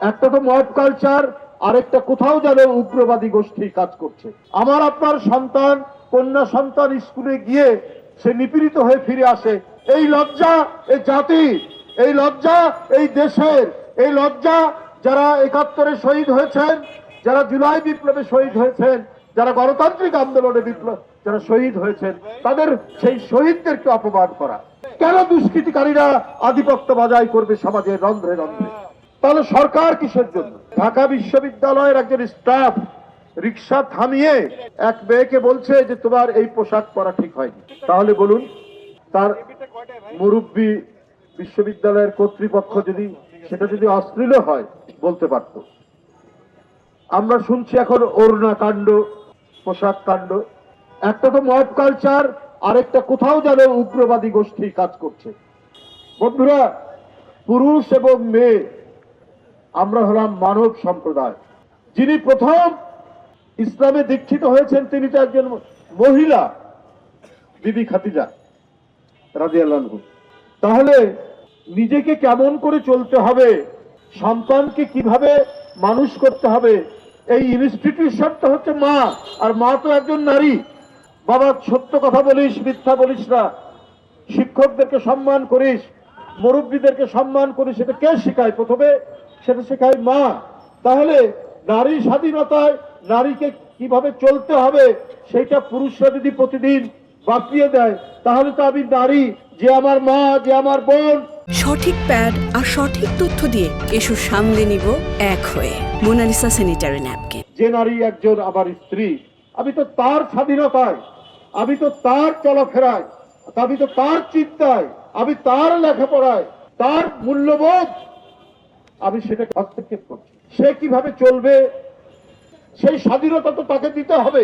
একটা তো mob culture, আরেকটা কোথাও যেন উগ্রবাদী গোষ্ঠী কাজ করছে। আমার আপনার সন্তান, কন্যা সন্তান স্কুলে গিয়ে সে নিপীড়িত হয়ে ফিরে আসে, এই লজ্জা এই জাতির, এই লজ্জা এই দেশের, এই লজ্জা যারা ৭১-এ শহীদ হয়েছেন, যারা জুলাই বিপ্লবে শহীদ হয়েছেন, যারা গণতান্ত্রিক আন্দোলনে বিপ্লব যারা শহীদ হয়েছেন, তাদের সেই শহীদদেরকে অপমান করা। কেন দুষ্কৃতিকারীরা আধিপত্য বজায় করবে সমাজের রন্ধ্রে রন্ধ্রে? তাহলে সরকার কিসের জন্য? ঢাকা বিশ্ববিদ্যালয়ের একজন স্টাফ রিক্সা থামিয়ে এক মেয়েকে বলছে যে তোমার এই পোশাক পরা ঠিক হয়নি। তাহলে বলুন, তার মুরব্বী বিশ্ববিদ্যালয়ের কর্তৃপক্ষ সেটা যদি অশ্লীল হয় বলতে পারত। আমরা শুনছি এখন ওড়না কাণ্ড, পোশাক কাণ্ড। একটা তো মব কালচার, আরেকটা কোথাও যেন উগ্রবাদী গোষ্ঠী কাজ করছে। বন্ধুরা, পুরুষ এবং মেয়ে আমরা হলাম মানব সম্প্রদায়। যিনি প্রথম ইসলামে দীক্ষিত হয়েছেন তিনি তো একজন মহিলা, বিবি খাদিজা রাদিয়াল্লাহু আনহা। তাহলে নিজেকে কেমন করে চলতে হবে, সন্তানকে কিভাবে মানুষ করতে হবে, এই ইনস্টিটিউশনটা হচ্ছে মা, আর মা তো একজন নারী। বাবা সত্য কথা বলিস, মিথ্যা বলিস না, শিক্ষকদেরকে সম্মান করিস, মুরব্বীদেরকে সম্মান করিস, সেটা কে শেখায়? প্রথমে সেটা শেখায় মা। তাহলে নারী স্বাধীনতায় নারীকে কিভাবে চলতে হবে সেইটা পুরুষরা যদি প্রতিদিন বাপিয়ে দেয়, তাহলে তো আমি নারী, যে আমার মা, যে আমার বোন। সঠিক প্যাড আর সঠিক তথ্য দিয়ে এসো সামলে নিব এক হয়ে মোনালিসা স্যানিটারি ন্যাপকিন। যে নারী একজন আমার স্ত্রী, আমি তো তার স্বাধীনতায়, আমি তো তার চলাফেরায়, আমি তো তার চিন্তায়, আমি তার লেখাপড়ায়, তার মূল্যবোধ আমি সেটা হস্তক্ষেপ করছি। সে কিভাবে চলবে সেই স্বাধীনতা তো তাকে দিতে হবে।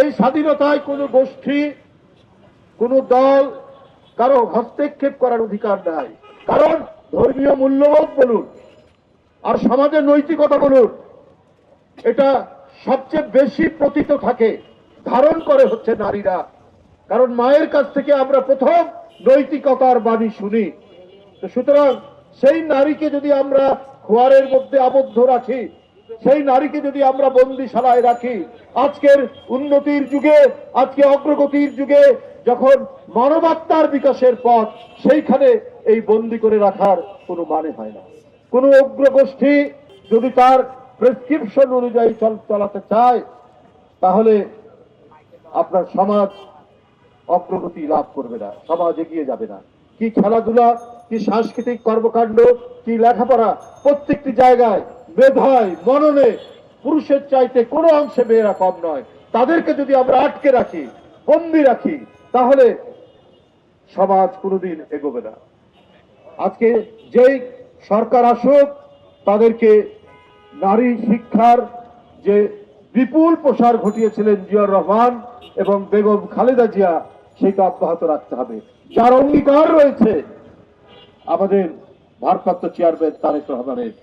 এই স্বাধীনতায় কোনো গোষ্ঠী, কোনো দল কারো হস্তক্ষেপ করার অধিকার নাই। কারণ ধর্মীয় মূল্যবোধ বলুন আর সমাজের নৈতিকতা বলুন, এটা সবচেয়ে বেশি পতিত থাকে, ধারণ করে হচ্ছে নারীরা। কারণ মায়ের কাছ থেকে আমরা প্রথম নৈতিকতার বাণী শুনি। তো সুতরাং সেই নারীকে যদি আমরা খোয়ারের মধ্যে আবদ্ধ রাখি, সেই নারীকে যদি আমরা বন্দিশালায় রাখি, আজকের উন্নতির যুগে, আজকে অগ্রগতির যুগে যখন মানবাত্মার বিকাশের পথ, সেইখানে এই বন্দি করে রাখার কোনো মানে হয় না। কোন উগ্রগোষ্ঠী যদি তার প্রেসক্রিপশন অনুযায়ী চালাতে চায়, তাহলে আপনার সমাজ অগ্রগতি লাভ করবে না, সমাজ এগিয়ে যাবে না। কি খেলাধুলা, কি সাংস্কৃতিক কর্মকাণ্ড, কি লেখাপড়া, প্রত্যেকটি জায়গায় মেধায়, মননে পুরুষের চাইতে কোনো অংশে মেয়েরা কম নয়। তাদেরকে যদি আমরা আটকে রাখি, বন্দি রাখি, তাহলে সমাজ কোনোদিন এগোবে না। আজকে যেই সরকার আসুক, তাদেরকে নারী শিক্ষার যে বিপুল প্রসার ঘটিয়েছিলেন জিয়াউর রহমান এবং বেগম খালেদা জিয়া, সেটা অব্যাহত রাখতে হবে। যার অঙ্গীকার রয়েছে আমাদের ভারপ্রাপ্ত চেয়ারম্যান তারেক রহমানের।